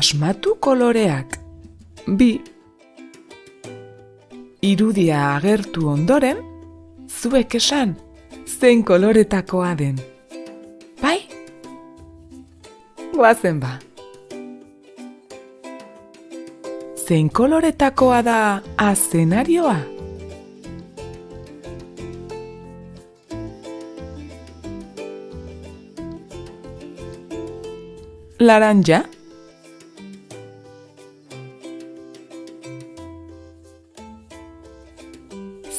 Asmatu koloreak. 2. Irudia agertu ondoren, zuek esan zein koloretakoa den. Bai? Goazen ba. Zein koloretakoa da eszenarioa? Laranja?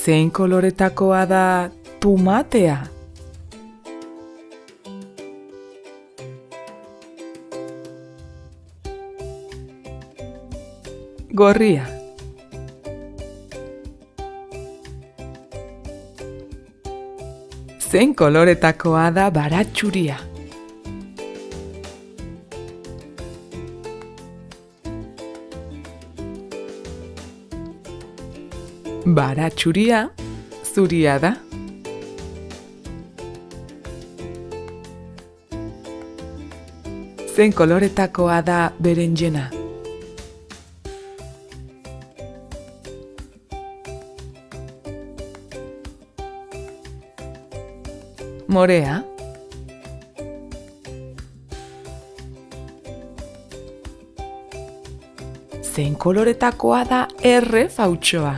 Zein koloretakoa da tomatea? Gorria. Zein koloretakoa da baratxuria? Baratxuria zuria da. Zein koloretakoa da berenjena? Morea. Zein koloretakoa da erre fautxoa?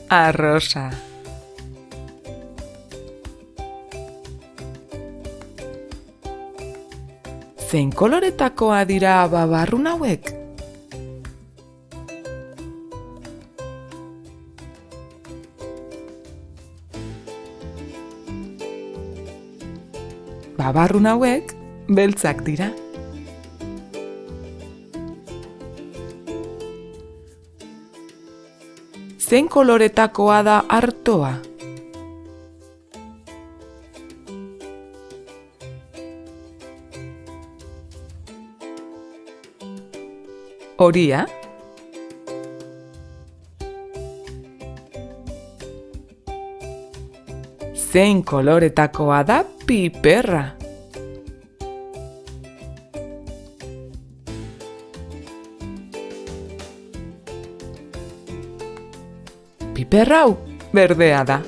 Arrosa. Zein koloretakoa dira babarrun hauek? Babarrun hauek beltzak dira. Zein koloretakoa da artoa? Horia. Zein koloretakoa da piperra? Piperra hau berdea da.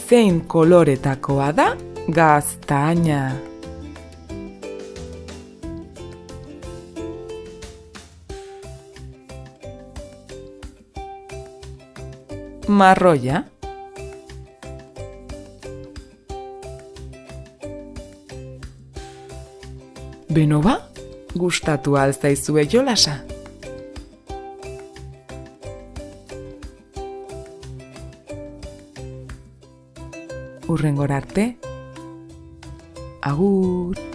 Zein koloretakoa da gaztaina? Marroia. Beno ba, gustatu al zaizue jolasa? Hurrengora arte. Agur!